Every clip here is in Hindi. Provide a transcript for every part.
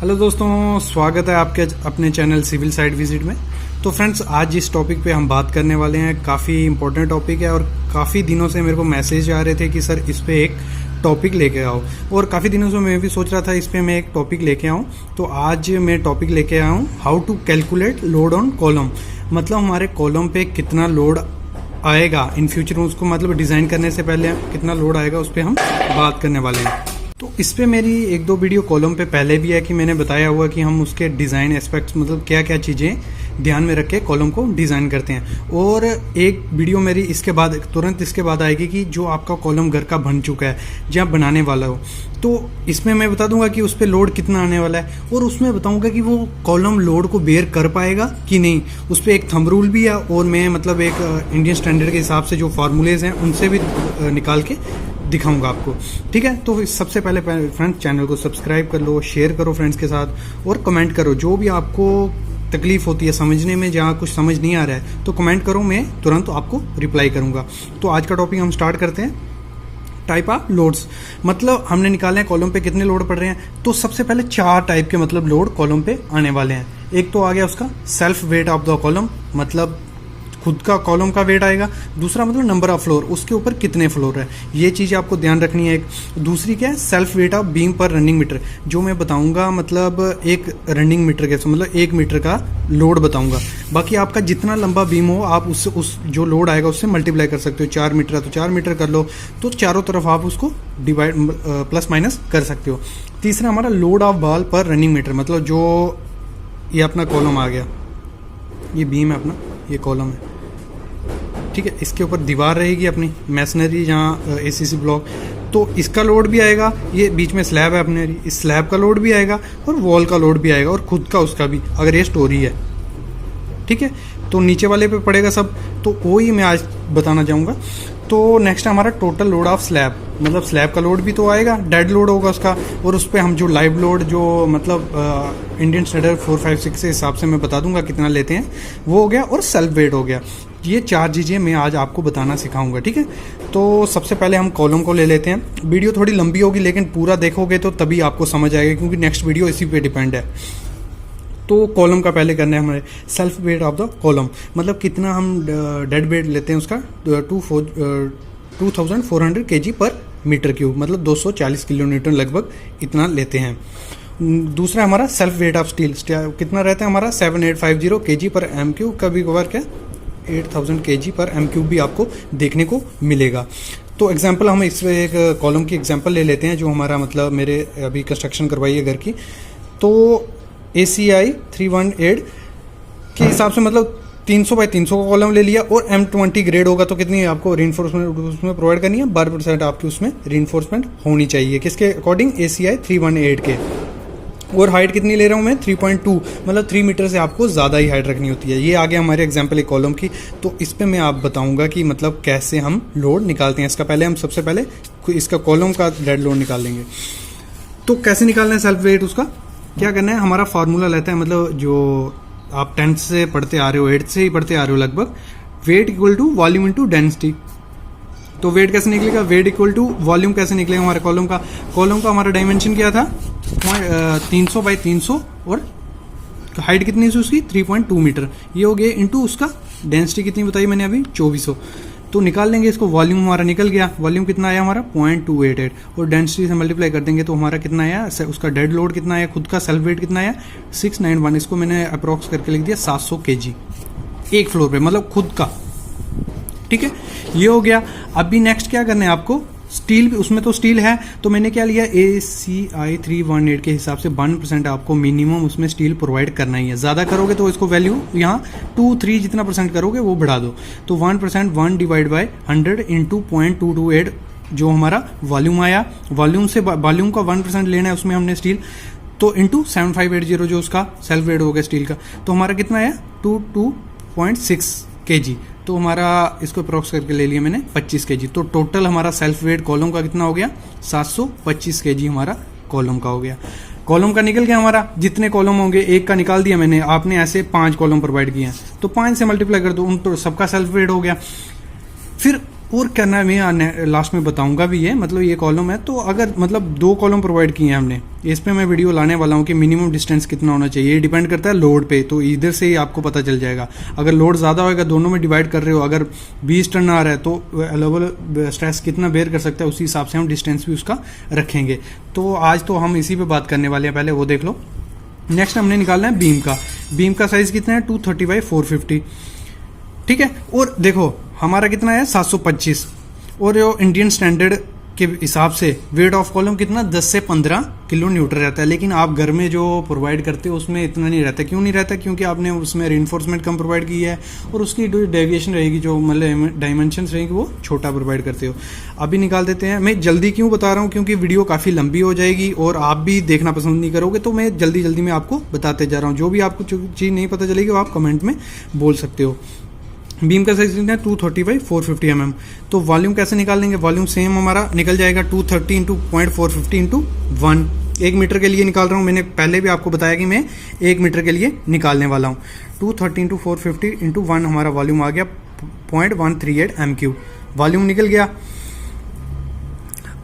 हेलो दोस्तों, स्वागत है आपके अपने चैनल सिविल साइट विजिट में। तो फ्रेंड्स, आज जिस टॉपिक पे हम बात करने वाले हैं काफ़ी इंपॉर्टेंट टॉपिक है और काफ़ी दिनों से मेरे को मैसेज आ रहे थे कि सर इस पे एक टॉपिक लेके आओ, और काफ़ी दिनों से मैं भी सोच रहा था इस पे मैं एक टॉपिक लेके आऊँ। तो आज मैं टॉपिक लेके आया हूँ how to calculate load on column. मतलब हमारे कॉलम पे कितना लोड आएगा इन फ्यूचर, उसको मतलब डिज़ाइन करने से पहले कितना लोड आएगा उस पर हम बात करने वाले हैं। तो इस पे मेरी एक दो वीडियो कॉलम पे पहले भी है कि मैंने बताया हुआ कि हम उसके डिज़ाइन एस्पेक्ट्स मतलब क्या क्या चीज़ें ध्यान में रख के कॉलम को डिज़ाइन करते हैं। और एक वीडियो मेरी इसके बाद तुरंत इसके बाद आएगी कि जो आपका कॉलम घर का बन चुका है, जहाँ बनाने वाला हो, तो इसमें मैं बता दूंगा कि उस पर लोड कितना आने वाला है, और उसमें बताऊंगा कि वो कॉलम लोड को बेयर कर पाएगा कि नहीं। उस पर एक थंब रूल भी है, और मैं मतलब एक इंडियन स्टैंडर्ड के हिसाब से जो फार्मूलेज हैं उनसे भी निकाल के दिखाऊंगा आपको। ठीक है, तो सबसे पहले फ्रेंड्स चैनल को सब्सक्राइब कर लो, शेयर करो फ्रेंड्स के साथ, और कमेंट करो जो भी आपको तकलीफ होती है समझने में, जहाँ कुछ समझ नहीं आ रहा है तो कमेंट करो, मैं तुरंत आपको रिप्लाई करूंगा। तो आज का टॉपिक हम स्टार्ट करते हैं। टाइप ऑफ लोड्स, मतलब हमने निकाले हैं कॉलम पे कितने लोड पड़ रहे हैं। तो सबसे पहले 4 टाइप के मतलब लोड कॉलम पे आने वाले हैं। एक तो आ गया उसका self weight of the column, मतलब खुद का कॉलम का वेट आएगा। दूसरा मतलब नंबर ऑफ फ्लोर, उसके ऊपर कितने फ्लोर है, ये चीज़ आपको ध्यान रखनी है। एक दूसरी क्या है, सेल्फ वेट ऑफ बीम पर रनिंग मीटर, जो मैं बताऊंगा मतलब एक रनिंग मीटर के मतलब 1 मीटर का लोड बताऊंगा। बाकी आपका जितना लंबा बीम हो आप उससे उस जो लोड आएगा उससे मल्टीप्लाई कर सकते हो। 4 मीटर है तो 4 मीटर कर लो, तो चारों तरफ आप उसको डिवाइड प्लस माइनस कर सकते हो। तीसरा हमारा लोड ऑफ बॉल पर रनिंग मीटर, मतलब जो ये अपना कॉलम आ गया, ये बीम है अपना, ये कॉलम है, ठीक है। इसके ऊपर दीवार रहेगी अपनी मैसनरी, जहाँ एसीसी ब्लॉक, तो इसका लोड भी आएगा। ये बीच में स्लैब है अपने, इस स्लैब का लोड भी आएगा और वॉल का लोड भी आएगा और खुद का उसका भी, अगर ये स्टोरी है, ठीक है। तो नीचे वाले पे पड़ेगा सब, तो वो ही मैं आज बताना चाहूँगा। तो नेक्स्ट हमारा टोटल लोड ऑफ स्लैब, मतलब स्लैब का लोड भी तो आएगा, डेड लोड होगा उसका, और उस पर हम जो लाइव लोड जो मतलब इंडियन स्टैंडर्ड 456 के हिसाब से मैं बता दूंगा कितना लेते हैं, वो हो गया। और सेल्फ वेट हो गया। ये 4 चीज़ें मैं आज आपको बताना सिखाऊंगा, ठीक है। तो सबसे पहले हम कॉलम को ले लेते हैं। वीडियो थोड़ी लंबी होगी लेकिन पूरा देखोगे तो तभी आपको समझ आएगा, क्योंकि नेक्स्ट वीडियो इसी पे डिपेंड है। तो कॉलम का पहले करना है हमारे self weight of the column, मतलब कितना हम डेड वेट लेते हैं उसका 2400 kg पर मीटर क्यूब, मतलब 240 किलो न्यूटन लगभग इतना लेते हैं। दूसरा हमारा सेल्फ वेट ऑफ स्टील, कितना रहता है हमारा 7850 kg पर एम क्यूब, कभी कभार क्या 8000 kg पर एम क्यूब भी आपको देखने को मिलेगा। तो एग्जाम्पल हम इस एक कॉलम की एग्जाम्पल ले लेते हैं, जो हमारा मतलब मेरे अभी कंस्ट्रक्शन करवाई है घर की। तो ACI 318 के हिसाब से मतलब 300 बाई 300 का कॉलम ले लिया, और M20 ग्रेड होगा तो कितनी आपको रीइंफोर्समेंट उसमें प्रोवाइड करनी है, 12% आपकी उसमें रीइंफोर्समेंट होनी चाहिए। किसके अकॉर्डिंग, ACI 318 के। और हाइट कितनी ले रहा हूँ मैं 3.2, मतलब 3 मीटर से आपको ज़्यादा ही हाइट रखनी होती है। ये आ गया हमारे एग्जाम्पल एक कॉलम की। तो इस पर मैं आप बताऊंगा कि मतलब कैसे हम लोड निकालते हैं इसका। पहले हम सबसे पहले इसका कॉलम का डेड लोड निकाल लेंगे। तो कैसे निकालना है सेल्फ वेट, उसका क्या करना है, हमारा फार्मूला लेता है, मतलब जो आप 10th से पढ़ते आ रहे हो, 8th से ही पढ़ते आ रहे हो लगभग, weight equal to volume into density. तो वेट कैसे निकलेगा, वेट इक्वल टू वॉल्यूम कैसे निकलेगा हमारे कॉलम का। कॉलम का हमारा डायमेंशन क्या था 300 बाई 300, और हाइट कितनी थी उसकी 3.2 मीटर, ये हो गया इंटू उसका डेंसिटी कितनी बताई मैंने अभी 2400। तो निकाल लेंगे इसको, वॉल्यूम हमारा निकल गया। वॉल्यूम कितना आया हमारा 0.288, और डेंसिटी से मल्टीप्लाई कर देंगे तो हमारा कितना आया, उसका डेड लोड कितना आया, खुद का सेल्फ वेट कितना आया 691। इसको मैंने अप्रॉक्स करके लिख दिया 700 kg एक फ्लोर पे, मतलब खुद का, ठीक है। ये हो गया। अभी नेक्स्ट क्या करना है आपको, स्टील भी, उसमें तो स्टील है, तो मैंने क्या लिया ACI 318 के हिसाब से 1% आपको मिनिमम उसमें स्टील प्रोवाइड करना ही है। ज़्यादा करोगे तो इसको वैल्यू यहाँ 2-3 जितना % करोगे वो बढ़ा दो। तो 1% 1 डिवाइड बाई 100 इंटू 0.228 जो हमारा वॉल्यूम आया, वॉल्यूम से वॉल्यूम का 1% लेना है उसमें हमने स्टील, तो इंटू 7580 जो उसका सेल्फ वेट हो गया स्टील का, तो हमारा कितना आया 22.6 kg। तो हमारा इसको अप्रॉक्स करके ले लिया मैंने 25 kg। तो टोटल हमारा सेल्फ वेट कॉलम का कितना हो गया 725 kg हमारा कॉलम का हो गया। कॉलम का निकल गया हमारा, जितने कॉलम होंगे एक का निकाल दिया मैंने, आपने ऐसे 5 कॉलम प्रोवाइड किए हैं तो 5 से मल्टीप्लाई कर दो, उन तो सबका सेल्फ वेट हो गया। फिर और करना है, मैं लास्ट में बताऊंगा भी है, मतलब ये कॉलम है। तो अगर मतलब 2 कॉलम प्रोवाइड किए हैं हमने, इस पे मैं वीडियो लाने वाला हूँ कि मिनिमम डिस्टेंस कितना होना चाहिए। ये डिपेंड करता है लोड पे, तो इधर से ही आपको पता चल जाएगा। अगर लोड ज़्यादा होगा, दोनों में डिवाइड कर रहे हो, अगर 20 टन आ रहा है तो अवेलेबल स्ट्रेस कितना बेयर कर सकता है, उसी हिसाब से हम डिस्टेंस भी उसका रखेंगे। तो आज तो हम इसी पे बात करने वाले हैं, पहले वो देख लो। नेक्स्ट हमने निकालना है बीम का। बीम का साइज कितना है 230 बाई 450, ठीक है। और देखो हमारा कितना है 725, और जो इंडियन स्टैंडर्ड के हिसाब से वेट ऑफ कॉलम कितना 10 से 15 किलो न्यूटन रहता है। लेकिन आप घर में जो प्रोवाइड करते हो उसमें इतना नहीं रहता। क्यों नहीं रहता? क्योंकि आपने उसमें रिइंफोर्समेंट कम प्रोवाइड की है, और उसकी जो डेविएशन रहेगी, जो मतलब डायमेंशंस रहेगी, वो छोटा प्रोवाइड करते हो। अभी निकाल देते हैं। मैं जल्दी क्यों बता रहा हूँ? क्योंकि वीडियो काफ़ी लंबी हो जाएगी और आप भी देखना पसंद नहीं करोगे, तो मैं जल्दी जल्दी में आपको बताते जा रहा हूँ। जो भी आपको चीज़ नहीं पता चलेगी वो आप कमेंट में बोल सकते हो। बीम का साइज कितना है 230 बाई 450 mm। तो वॉल्यूम कैसे निकाल लेंगे? वॉल्यूम सेम हमारा निकल जाएगा 230 इंटू 0.450 इंटू 1। 1 मीटर के लिए निकाल रहा हूँ। मैंने पहले भी आपको बताया कि मैं 1 मीटर के लिए निकालने वाला हूँ। 230 इंटू 450 इंटू 1 हमारा वॉल्यूम आ गया 0.138 m3। वॉल्यूम निकल गया।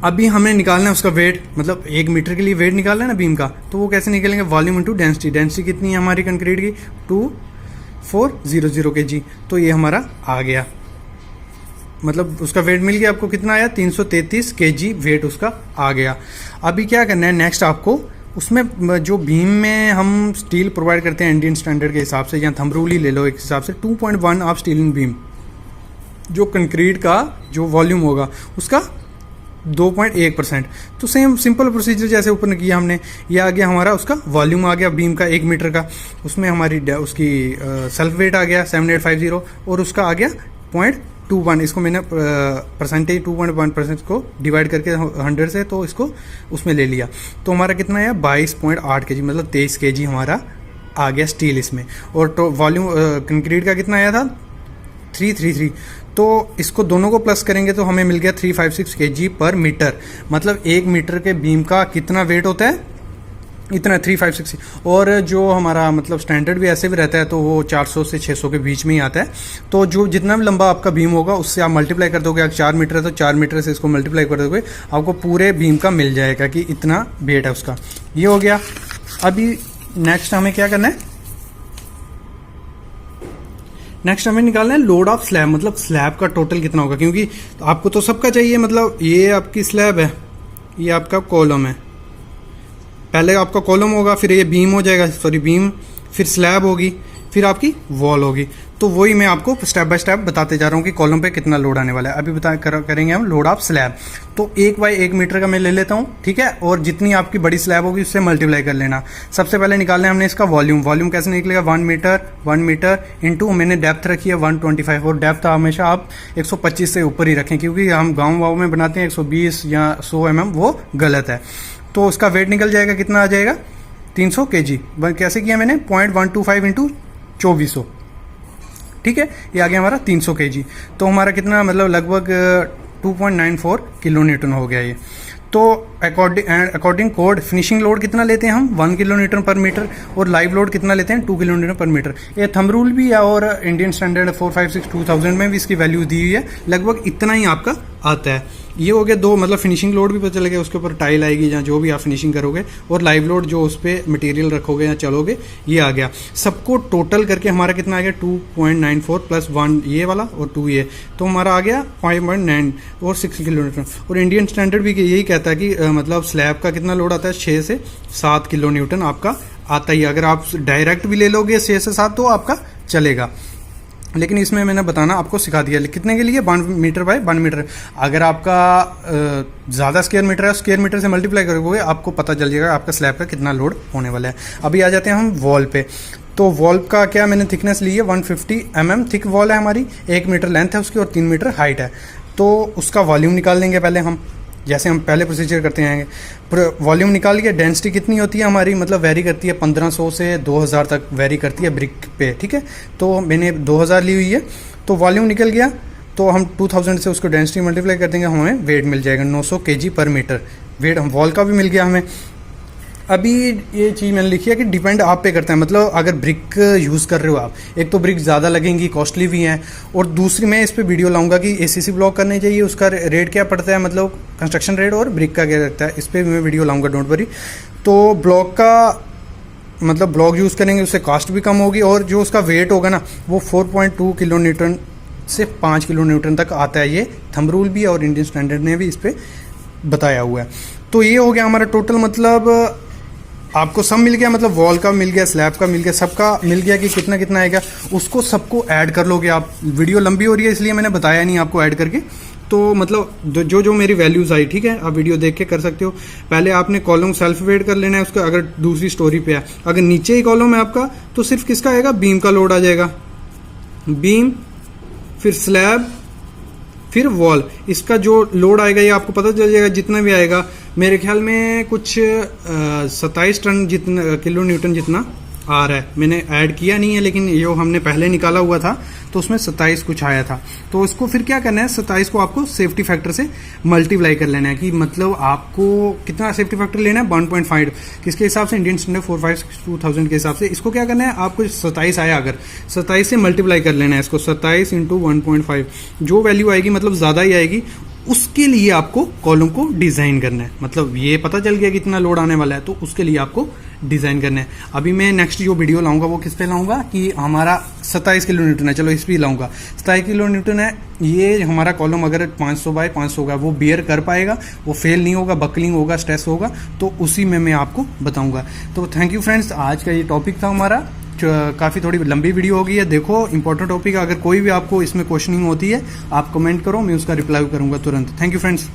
अभी हमें निकालना है उसका वेट, मतलब 1 मीटर के लिए वेट निकालना है ना बीम का। तो वो कैसे निकलेंगे? Volume into density. डेंसिटी कितनी है हमारी कंक्रीट की? 2400 kg। तो ये हमारा आ गया, मतलब उसका वेट मिल गया। आपको कितना आया? 333 kg वेट उसका आ गया। अभी क्या करना है नेक्स्ट आपको? उसमें जो बीम में हम स्टील प्रोवाइड करते हैं इंडियन स्टैंडर्ड के हिसाब से, या थंब रूल ही ले लो एक हिसाब से, 2.1 आप स्टील इन बीम, जो कंक्रीट का जो वॉल्यूम होगा उसका 2.1%। तो सेम सिंपल प्रोसीजर जैसे ऊपर ने किया हमने, ये आ गया हमारा उसका वॉल्यूम आ गया बीम का 1 मीटर का। उसमें हमारी उसकी सेल्फ वेट आ गया 7850, और उसका आ गया 0.21। इसको मैंने परसेंटेज 2.1% को डिवाइड करके 100 से, तो इसको उसमें ले लिया। तो हमारा कितना है 22.8 kg, मतलब 23 kg हमारा आ गया स्टील इसमें। और तो वॉल्यूम कंक्रीट का कितना आया था 333। तो इसको दोनों को प्लस करेंगे तो हमें मिल गया 356 kg पर मीटर। मतलब 1 मीटर के बीम का कितना वेट होता है? इतना 356। और जो हमारा मतलब स्टैंडर्ड भी ऐसे भी रहता है, तो वो 400 से 600 के बीच में ही आता है। तो जो जितना भी लंबा आपका बीम होगा उससे आप मल्टीप्लाई कर दोगे। अगर 4 मीटर है तो 4 मीटर से इसको मल्टीप्लाई कर दोगे, आपको पूरे बीम का मिल जाएगा कि इतना वेट है उसका। ये हो गया। अभी नेक्स्ट हमें क्या करना है? नेक्स्ट हमें निकालना है लोड ऑफ स्लैब, मतलब स्लैब का टोटल कितना होगा। क्योंकि आपको तो सबका चाहिए, मतलब ये आपकी स्लैब है, ये आपका कॉलम है। पहले आपका कॉलम होगा, फिर ये बीम हो जाएगा, सॉरी बीम, फिर स्लैब होगी, फिर आपकी वॉल होगी। तो वही मैं आपको स्टेप बाय स्टेप बताते जा रहा हूँ कि कॉलम पे कितना लोड आने वाला है। अभी करेंगे हम लोड ऑफ स्लैब। तो 1 बाई 1 मीटर का मैं ले लेता हूँ, ठीक है। और जितनी आपकी बड़ी स्लैब होगी उससे मल्टीप्लाई कर लेना। सबसे पहले निकालना है हमने इसका वॉल्यूम। वॉल्यूम कैसे निकलेगा? 1 मीटर इंटू मैंने डेप्थ रखी है 125, और डेप्थ हमेशा आप 125 से ऊपर ही रखें, क्योंकि हम गाँव वाँव में बनाते हैं 120 या 100 mm, वो गलत है। तो उसका वेट निकल जाएगा, कितना आ जाएगा 300 kg। कैसे किया मैंने? 0.125 इंटू 2400, ठीक है। ये आ गया हमारा 300 kg। तो हमारा कितना, मतलब लगभग 2.94 किलो न्यूटन हो गया ये। तो अकॉर्डिंग कोड फिनिशिंग लोड कितना लेते हैं हम? 1 किलो न्यूटन पर मीटर, और लाइव लोड कितना लेते हैं? 2 किलो न्यूटन पर मीटर। ये थंब रूल भी है, और इंडियन स्टैंडर्ड 456 2000 में भी इसकी वैल्यू दी हुई है। लगभग इतना ही आपका आता है। ये हो गया 2, मतलब फिनिशिंग लोड भी पता चलेगा, उसके ऊपर टाइल आएगी या जो भी आप फिनिशिंग करोगे, और लाइव लोड जो उस पर मटेरियल रखोगे या चलोगे, ये आ गया। सबको टोटल करके हमारा कितना आ गया 2.94 प्लस 1 ये वाला और 2 ये, तो हमारा आ गया 5.9 और 6 किलोमीटर। और इंडियन स्टैंडर्ड भी यही कहता है कि मतलब स्लैब का कितना लोड आता है 6 से 7 किलो न्यूटन आपका आता ही। अगर आप डायरेक्ट भी ले लोगे 6 से 7 तो आपका चलेगा, लेकिन इसमें मैंने बताना आपको सिखा दिया। कितने के लिए? 1 मीटर बाय 1 मीटर। अगर आपका ज़्यादा स्क्वायर मीटर है, स्क्वायर मीटर से मल्टीप्लाई करोगे, आपको पता चल जाएगा आपका स्लैब का कितना लोड होने वाला है। अभी आ जाते हैं हम वॉल पे। तो वॉल का क्या मैंने थिकनेस ली है 150 mm थिक वॉल है हमारी, 1 मीटर लेंथ है उसकी और 3 मीटर हाइट है। तो उसका वॉल्यूम निकाल लेंगे पहले हम, जैसे हम पहले प्रोसीजर करते हैं। वॉल्यूम निकाल के डेंसिटी कितनी होती है हमारी, मतलब वेरी करती है 1500 से 2000 तक वेरी करती है ब्रिक पे, ठीक है। तो मैंने 2000 ली हुई है। तो वॉल्यूम निकल गया, तो हम 2000 से उसको डेंसिटी मल्टीप्लाई कर देंगे, हमें वेट मिल जाएगा 900 kg पर मीटर। वेट हम वॉल का भी मिल गया हमें। अभी ये चीज़ मैंने लिखी है कि डिपेंड आप पे करता है, मतलब अगर ब्रिक यूज़ कर रहे हो आप, एक तो ब्रिक ज़्यादा लगेंगी, कॉस्टली भी हैं, और दूसरी मैं इस पे वीडियो लाऊंगा कि एसीसी ब्लॉक करने चाहिए, उसका रेट क्या पड़ता है, मतलब कंस्ट्रक्शन रेट, और ब्रिक का क्या रहता है, इस पर मैं वीडियो लाऊंगा, डोंट वरी। तो ब्लॉक का मतलब ब्लॉक यूज़ करेंगे उससे कॉस्ट भी कम होगी, और जो उसका वेट होगा ना वो 4.2 किलो न्यूटन से 5 किलो न्यूटन तक आता है। ये थंब रूल भी है और इंडियन स्टैंडर्ड ने भी इस पर बताया हुआ है। तो ये हो गया हमारा टोटल, मतलब आपको सब मिल गया, मतलब वॉल का मिल गया, स्लैब का मिल गया, सबका मिल गया कि कितना कितना आएगा। उसको सबको ऐड कर लोगे आप। वीडियो लंबी हो रही है इसलिए मैंने बताया नहीं आपको ऐड करके। तो मतलब जो जो मेरी वैल्यूज आई, ठीक है, आप वीडियो देख के कर सकते हो। पहले आपने कॉलम सेल्फ वेट कर लेना है उसका, अगर दूसरी स्टोरी पे है। अगर नीचे ही कॉलम है आपका तो सिर्फ किसका आएगा, बीम का लोड आ जाएगा, बीम, फिर स्लैब, फिर वॉल। इसका जो लोड आएगा ये आपको पता चल जाएगा, जितना भी आएगा मेरे ख्याल में कुछ 27 टन जितना, किलो न्यूटन जितना आ रहा है। मैंने ऐड किया नहीं है, लेकिन जो हमने पहले निकाला हुआ था तो उसमें 27 कुछ आया था। तो इसको फिर क्या करना है, 27 को आपको सेफ्टी फैक्टर से मल्टीप्लाई कर लेना है, कि मतलब आपको कितना सेफ्टी फैक्टर लेना है, 1.5, किसके हिसाब से, इंडियन स्टैंडर्ड 452,000 के हिसाब से। इसको क्या करना है, आपको 27 आया अगर 27 से मल्टीप्लाई कर लेना है इसको, 27 इंटू 1.5, जो वैल्यू आएगी मतलब ज़्यादा ही आएगी, उसके लिए आपको कॉलम को डिज़ाइन करना है। मतलब ये पता चल गया कितना लोड आने वाला है, तो उसके लिए आपको डिज़ाइन करना है। अभी मैं नेक्स्ट जो वीडियो लाऊंगा वो किस पे लाऊंगा, कि हमारा 27 किलो न्यूटन है, चलो इस पर लाऊंगा। 27 किलो न्यूटन है, ये हमारा कॉलम अगर 500 बाय 500 होगा, वो बियर कर पाएगा, वो फेल नहीं होगा, बकलिंग होगा, स्ट्रेस होगा, तो उसी में मैं आपको बताऊंगा। तो थैंक यू फ्रेंड्स, आज का ये टॉपिक था हमारा। काफ़ी थोड़ी लंबी वीडियो हो गई है। देखो, इंपॉर्टेंट टॉपिक है, अगर कोई भी आपको इसमें क्वेश्चनिंग होती है आप कमेंट करो, मैं उसका रिप्लाई करूंगा तुरंत। Thank you friends.